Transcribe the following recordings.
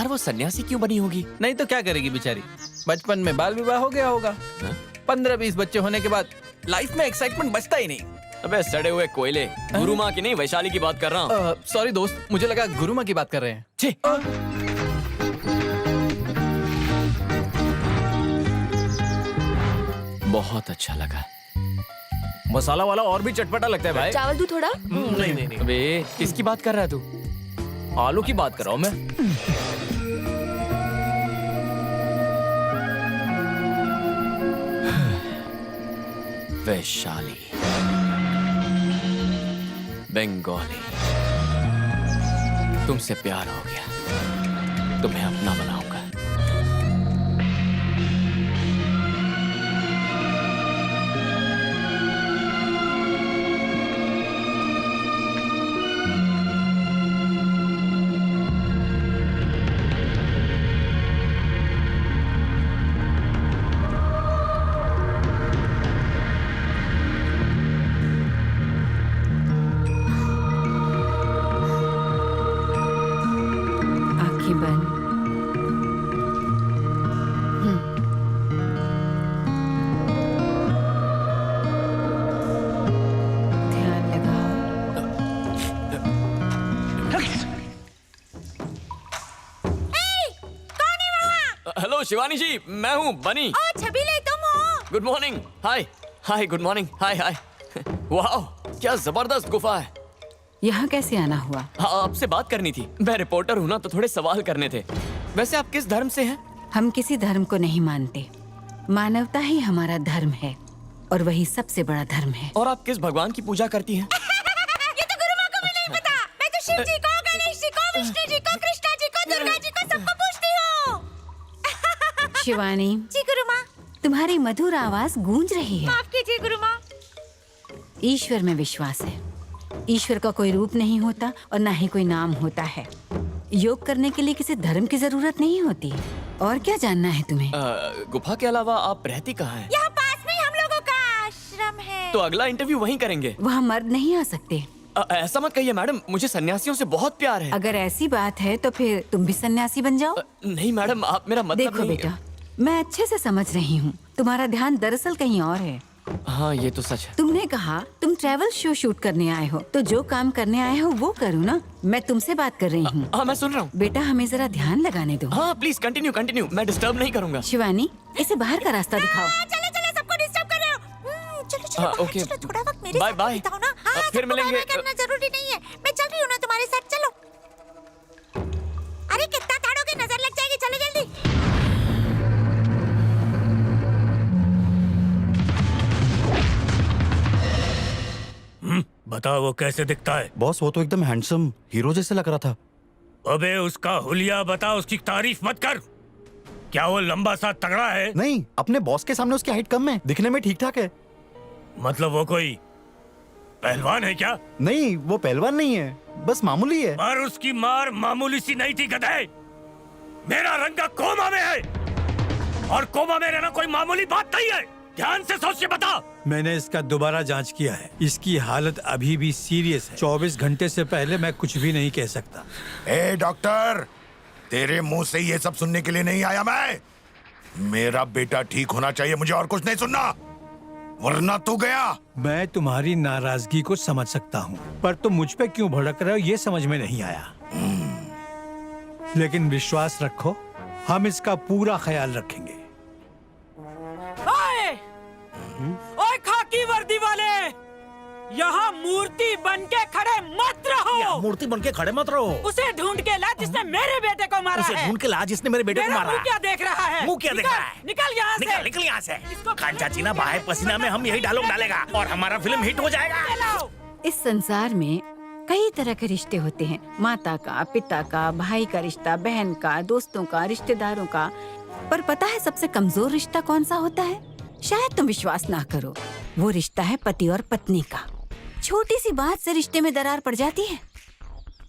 यार वो सन्यासी क्यों बनी होगी? नहीं तो क्या करेगी बेचारी, बचपन में बाल विवाह हो गया होगा। 15-20 बच्चे होने के बाद लाइफ में एक्साइटमेंट बचता ही नहीं। अबे सड़े हुए कोयले, गुरु माँ की नहीं वैशाली की बात कर रहा हूँ। सॉरी दोस्त, मुझे लगा गुरु माँ की बात कर रहे हैं। छी। बहुत अच्छा लगा। मसाला वाला और भी चटपटा लगता है भाई। चावल दूं थोड़ा? नहीं नहीं नहीं, अबे किसकी बात कर रहा है तू? आलू की बात कर रहा हूँ मैं। वैशाली, बंगाली, तुमसे प्यार हो गया, तुम्हें अपना बनाऊंगा। हेलो शिवानी जी, मैं हूँ बनी। ओ छबीले, तुम हो? Good morning. Hi hi, good morning. Hi hi. वाह, क्या जबरदस्त गुफा है। यहाँ कैसे आना हुआ? हाँ, आपसे बात करनी थी। मैं रिपोर्टर हूँ ना, तो थोड़े सवाल करने थे। वैसे आप किस धर्म से हैं? हम किसी धर्म को नहीं मानते। मानवता ही हमारा धर्म है और वही सबसे बड़ा धर्म है। और आप किस भगवान की पूजा करती हैं? ये तो गुरु माँ को भी नहीं पता। मैं तो शिव जी को, गणेश जी को, विष्णु जी को, कृष्णा जी को, दुर्गा जी को सबको पूछती हूँ। शिवानी जी गुरु माँ। तुम्हारी मधुर आवाज गूंज रही है। माफ कीजिए गुरु माँ। ईश्वर में विश्वास है। ईश्वर का कोई रूप नहीं होता और ना ही कोई नाम होता है। योग करने के लिए किसी धर्म की जरूरत नहीं होती। और क्या जानना है तुम्हें? गुफा के अलावा आप रहती कहाँ हैं? यहाँ पास में हम लोगों का आश्रम है। तो अगला इंटरव्यू वहीं करेंगे। वहाँ मर्द नहीं आ सकते। ऐसा मत कहिए मैडम, मुझे सन्यासियों से बहुत प्यार है। अगर ऐसी बात है तो फिर तुम भी सन्यासी बन जाओ। नहीं मैडम, आप मेरा मतलब देखो नहीं। बेटा, मैं अच्छे से समझ रही हूँ, तुम्हारा ध्यान दरअसल कहीं और है। हाँ, ये तो सच है। तुमने कहा तुम ट्रैवल शो शूट करने आए हो, तो जो काम करने आए हो वो करो ना। मैं तुमसे बात कर रही हूँ। हाँ, मैं सुन रहा हूँ। बेटा हमें जरा ध्यान लगाने दो। हाँ प्लीज कंटिन्यू कंटिन्यू, मैं डिस्टर्ब नहीं करूँगा। शिवानी, इसे बाहर का रास्ता दिखाओ। चलो चलो, सबको डिस्टर्ब कर रहे हो। चलो चलो हाँ, बाहर ओके। चलो, थोड़ा वक्त मेरे बाय साथ बाय। बिताओ ना। हाँ, फिर सबको मिलेंगे। बाय-बाय करना जरूरी नहीं है। मैं चल रही हूँ ना तुम्हारे साथ, चलो। अरे कितना ताड़ोगे, नजर लग जाएगी। चलो जल्दी। बताओ वो कैसे दिखता है? बॉस वो तो एकदम हैंडसम हीरो जैसे लग रहा था। अबे उसका हुलिया बता, उसकी तारीफ मत कर। क्या वो लंबा सा तगड़ा है? नहीं, अपने बॉस के सामने उसकी हाइट कम है, दिखने में ठीक ठाक है। मतलब वो कोई पहलवान है क्या? नहीं, वो पहलवान नहीं है, बस मामूली है। पर उसकी मार मामूली सी नहीं थी गधे। मेरा रंगा कोमा में है और कोमा में रहना कोई मामूली बात नहीं है। ध्यान से सोच के बता। मैंने इसका दोबारा जांच किया है। इसकी हालत अभी भी सीरियस है। 24 घंटे से पहले मैं कुछ भी नहीं कह सकता। ए डॉक्टर, तेरे मुंह से ये सब सुनने के लिए नहीं आया मैं। मेरा बेटा ठीक होना चाहिए, मुझे और कुछ नहीं सुनना, वरना तू गया। मैं तुम्हारी नाराजगी को समझ सकता हूँ, पर तुम मुझ पे क्यों भड़क रहे हो ये समझ में नहीं आया। लेकिन विश्वास रखो, हम इसका पूरा ख्याल रखेंगे। ओए खाकी वर्दी वाले, यहाँ मूर्ति बन के खड़े मत रहो। मूर्ति बन के खड़े मत रहो। उसे ढूंढ के ला जिसने मेरे बेटे को मारा है। उसे ढूंढ के ला जिसने मेरे बेटे को मारा। मुंह क्या देख रहा है? मुंह क्या देख रहा है? निकल यहाँ से। निकल निकल यहाँ से। खान चाची ना बाहे पसीना में हम यही डायलॉग डालेगा और हमारा फिल्म हिट हो जाएगा। इस संसार में कई तरह के रिश्ते होते हैं। माता का, पिता का, भाई का रिश्ता, बहन का, दोस्तों का, रिश्तेदारों का। पर पता है सबसे कमजोर रिश्ता कौन सा होता है? शायद तुम विश्वास ना करो, वो रिश्ता है पति और पत्नी का। छोटी सी बात से रिश्ते में दरार पड़ जाती है,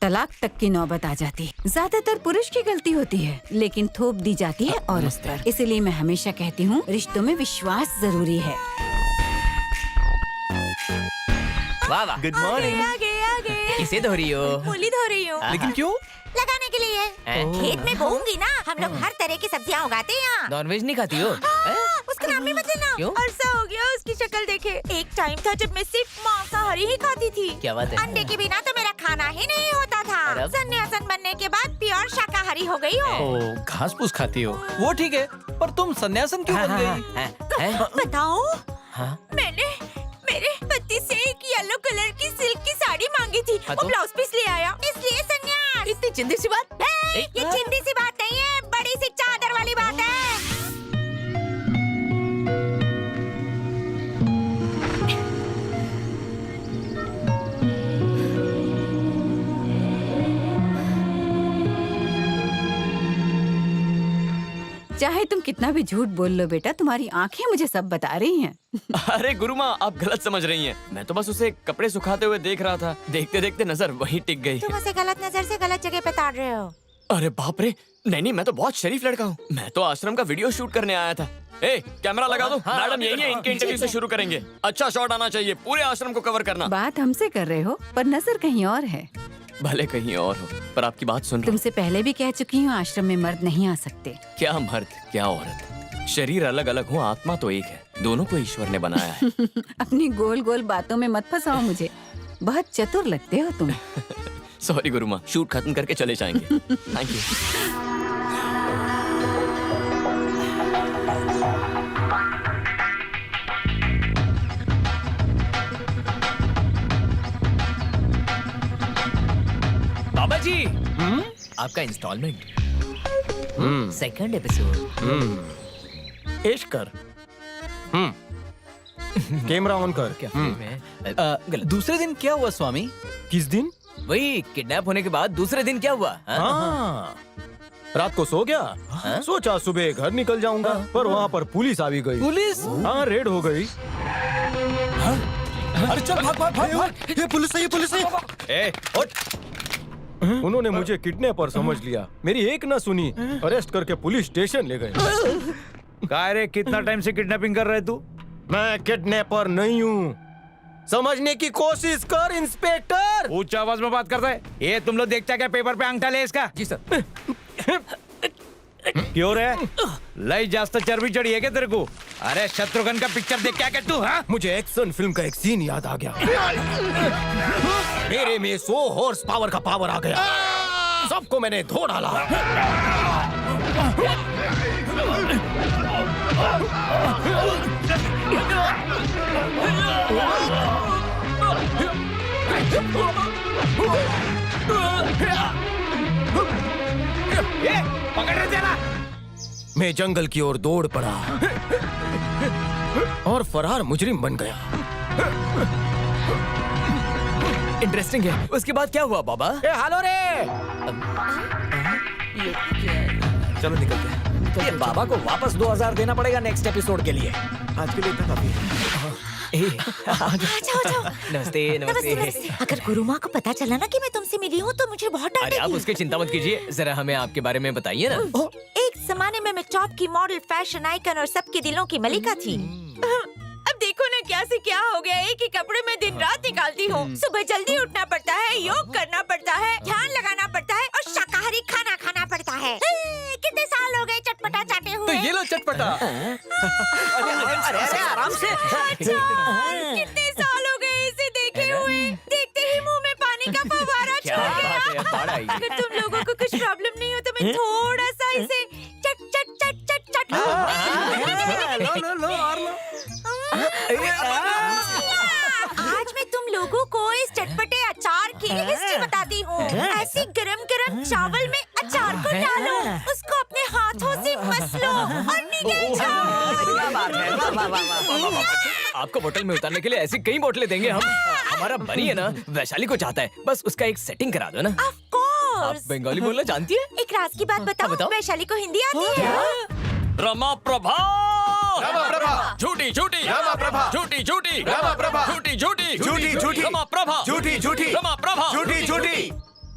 तलाक तक की नौबत आ जाती है। ज्यादातर पुरुष की गलती होती है, लेकिन थोप दी जाती है औरत पर। इसीलिए मैं हमेशा कहती हूँ, रिश्तों में विश्वास जरूरी है। वाह वाह, गुड मॉर्निंग। आगे आगे। किसे धो रही हो? होली धो रही हूँ। लेकिन क्यों? लगाने के लिए। खेत में बोऊंगी ना, हम लोग हर तरह की सब्जियाँ उगाते हैं यहाँ। नॉनवेज नहीं खाती हो? उसका नाम भी मत लेना। क्यों? अरसा हो गया उसकी शक्ल देखे। एक टाइम था जब मैं सिर्फ मांसाहारी ही खाती थी। क्या बात है? अंडे के बिना तो मेरा खाना ही नहीं होता था। और अब? सन्यासन बनने के बाद प्योर शाकाहारी हो गई हूँ। ओ, घास फूस खाती हो, वो ठीक है, पर तुम सन्यासन क्यों बन गई? बताओ, हाँ? मैंने मेरे पति से एक येलो कलर की सिल्क की साड़ी मांगी थी। हाँ वो तो? ब्लाउज पीस ले आया, इसलिए सन्यास। इतनी चिंदी सी बात? ये चिंदी सी बात नहीं है, बड़ी सी चादर वाली बात है। चाहे तुम कितना भी झूठ बोल लो बेटा, तुम्हारी आंखें मुझे सब बता रही हैं। अरे गुरु माँ, आप गलत समझ रही हैं। मैं तो बस उसे कपड़े सुखाते हुए देख रहा था। देखते देखते नजर वहीं टिक गई। तुम उसे गलत नजर से गलत जगह पे ताड़ रहे हो। अरे बाप रे, नहीं, मैं तो बहुत शरीफ लड़का हूँ। मैं तो आश्रम का वीडियो शूट करने आया था। ए, कैमरा लगा दो। मैडम यही है, इनके इंटरव्यू से शुरू करेंगे। अच्छा शॉट आना चाहिए, पूरे आश्रम को कवर करना। बात हमसे कर रहे हो, पर नजर कहीं और है। भले कहीं और हो, पर आपकी बात सुन रहा हूँ। तुमसे पहले भी कह चुकी हूँ, आश्रम में मर्द नहीं आ सकते। क्या मर्द, क्या औरत, शरीर अलग अलग हो, आत्मा तो एक है। दोनों को ईश्वर ने बनाया है। अपनी गोल गोल बातों में मत फंसाओ मुझे। बहुत चतुर लगते हो तुम। सॉरी गुरु माँ, शूट खत्म करके चले जाएंगे। Thank you. बाबा जी, आपका इंस्टॉलमेंट, सेकंड एपिसोड। इश्क कर। कैमरा ऑन कर। क्या फिल्म है? दूसरे दिन क्या हुआ स्वामी? किस दिन? वही किडनैप होने के बाद दूसरे दिन क्या हुआ? हाँ? हाँ, रात को सो गया। सोचा सुबह घर निकल जाऊंगा, पर वहाँ पर पुलिस आ भी गई। पुलिस? हाँ, रेड हो गई। अरे चल भाग भाग भाग। ये पुलिस है, ये पुलिस है। ए, उठ। उन्होंने मुझे किडनैपर समझ लिया, मेरी एक ना सुनी, अरेस्ट करके पुलिस स्टेशन ले गए। काय रे, कितना टाइम से किडनैपिंग कर रहे तू? मैं किडनैपर नहीं हूँ, समझने की कोशिश कर इंस्पेक्टर। ऊंची आवाज में बात करता है। ये तुम लोग देखता क्या पेपर पे अंगठा ले इसका? जी सर। क्यों रे, लई जास्त चर्बी चढ़ी है क्या तेरे को? अरे शत्रुघ्न का पिक्चर देख क्या कहते तू? हाँ, मुझे एक्शन फिल्म का एक सीन याद आ गया। मेरे में 100 हॉर्स पावर का पावर आ गया, सबको मैंने धो डाला। ये पकड़ रहे थे ना? मैं जंगल की ओर दौड़ पड़ा और फरार मुजरिम बन गया। इंटरेस्टिंग है। उसके बाद क्या हुआ बाबा? ए हालो रे, चलो निकलते हैं। ये बाबा को वापस 2000 देना पड़ेगा नेक्स्ट एपिसोड के लिए। आज के लिए इतना काफी है। जाओ। नमस्ते नमस्ते। अगर गुरु माँ को पता चला ना कि मैं तुमसे मिली हूँ तो मुझे बहुत अरे आप डांटेगी। उसकी चिंता मत कीजिए, जरा हमें आपके बारे में बताइए ना। एक जमाने में मैं टॉप की मॉडल, फैशन आइकन और सबके दिलों की मलिका थी। अब देखो ना क्या से क्या हो गया। एक ही कपड़े में दिन रात निकालती हूँ। सुबह जल्दी उठना पड़ता है, योग करना पड़ता है, ध्यान लगाना पड़ता है और शाकाहारी खाना खाना पड़ता है। कितने साल हो गए चटपटा चाटे हुए। तो ये लो चटपटा। अरे आराम से। कितने साल हो गए इसे देखे हुए। देखते ही मुंह में पानी का फव्वारा क्या छूट बात है, गया। बाढ़ आई। अगर तुम लोगों को कुछ प्रॉब्लम नहीं हो तो मैं थोड़ा सा इसे चट चट चट चट चट आज मैं तुम लोगों को इस चटपटे अचार की हिस्ट्री बताती हूँ। ऐसे गरम गरम चावल में अचार को डालो, उसको अपने हाथों से मस लो और निगल जाओ। आपको बोतल में उतारने के लिए ऐसी कई बोतलें देंगे हम। हमारा बनी है ना, वैशाली को चाहता है, बस उसका एक सेटिंग करा दो ना। Of course। आप बंगाली बोलना जानती है? एक राज की बात बताओ, बताओ। वैशाली को हिंदी आती है? रमा प्रभा, रमा प्रभा, झूठी झूठी, रमा प्रभा, झूठी झूठी, रमा प्रभा, झूठी झूठी, झूठी झूठी, रमा प्रभा, झूठी झूठी, रमा प्रभा, झूठी झूठी।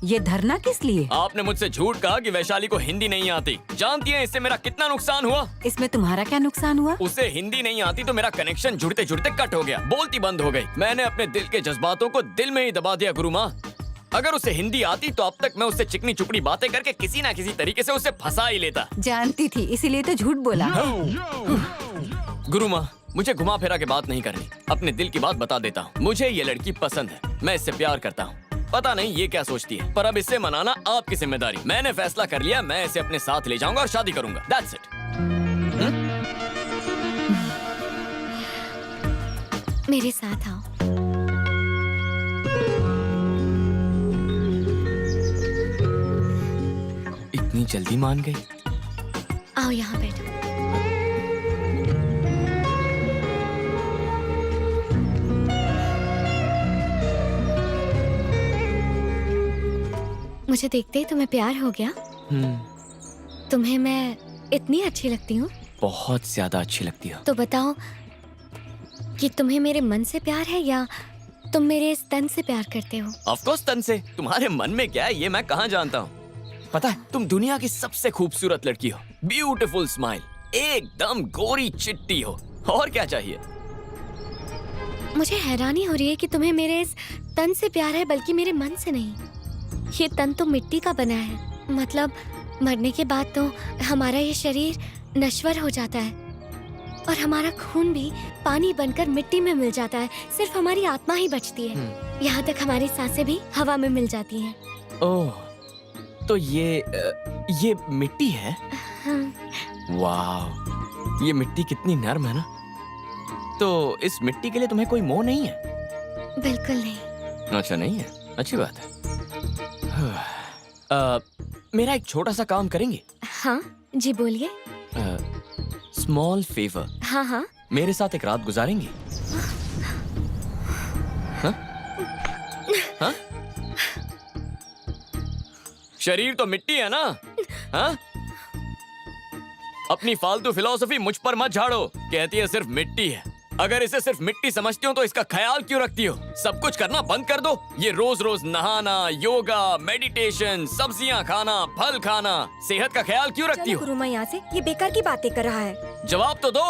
ये धरना किस लिए? आपने मुझसे झूठ कहा कि वैशाली को हिंदी नहीं आती। जानती हैं इससे मेरा कितना नुकसान हुआ? इसमें तुम्हारा क्या नुकसान हुआ? उसे हिंदी नहीं आती तो मेरा कनेक्शन जुड़ते जुड़ते कट हो गया, बोलती बंद हो गई। मैंने अपने दिल के जज्बातों को दिल में ही दबा दिया गुरु माँ। अगर उसे हिंदी आती तो अब तक मैं उससे चिकनी चुपड़ी बातें करके किसी ना किसी तरीके से उसे फंसा ही लेता। जानती थी, इसीलिए तो झूठ बोला। गुरु माँ, मुझे घुमा फिरा के बात नहीं करनी, अपने दिल की बात बता देता हूँ। मुझे ये लड़की पसंद है, मैं इससे प्यार करता हूँ। पता नहीं ये क्या सोचती है, पर अब इससे मनाना आपकी जिम्मेदारी। मैंने फैसला कर लिया, मैं इसे अपने साथ ले जाऊंगा और शादी करूंगा। That's it। मेरे साथ आओ। इतनी जल्दी मान गई? आओ यहाँ बैठो। मुझे देखते ही तुम्हें प्यार हो गया? तुम्हें मैं इतनी अच्छी लगती हूँ? बहुत ज्यादा अच्छी लगती हो। तो बताओ कि तुम्हें मेरे मन से प्यार है या तुम मेरे इस तन से प्यार करते हो? ऑफ कोर्स तन से। तुम्हारे मन में क्या है ये मैं कहाँ जानता हूँ। पता है तुम दुनिया की सबसे खूबसूरत लड़की हो, ब्यूटीफुल स्माइल, एकदम गोरी चिट्टी हो। और क्या चाहिए? मुझे हैरानी हो रही है कि तुम्हें मेरे इस तन से प्यार है बल्कि मेरे मन से नहीं। ये तन तो मिट्टी का बना है, मतलब मरने के बाद तो हमारा ये शरीर नश्वर हो जाता है और हमारा खून भी पानी बनकर मिट्टी में मिल जाता है। सिर्फ हमारी आत्मा ही बचती है। यहाँ तक हमारी सांसें भी हवा में मिल जाती हैं। ओह, तो ये मिट्टी है? हाँ। वाह, ये मिट्टी कितनी नर्म है ना। तो इस मिट्टी के लिए तुम्हें कोई मोह नहीं है? बिल्कुल नहीं। अच्छा नहीं है, अच्छी बात है। मेरा एक छोटा सा काम करेंगे? हाँ जी बोलिए। Small favour. हाँ हाँ। मेरे साथ एक रात गुजारेंगे? हाँ? हाँ? शरीर तो मिट्टी है ना? हाँ? अपनी फालतू फिलॉसफी मुझ पर मत झाड़ो। कहती है सिर्फ मिट्टी है। अगर इसे सिर्फ मिट्टी समझती हो तो इसका ख्याल क्यों रखती हो? सब कुछ करना बंद कर दो। ये रोज रोज नहाना, योगा, मेडिटेशन, सब्जियां खाना, फल खाना, सेहत का ख्याल क्यों रखती हो? गुरुमा यहाँ से, ये बेकार की बातें कर रहा है। जवाब तो दो।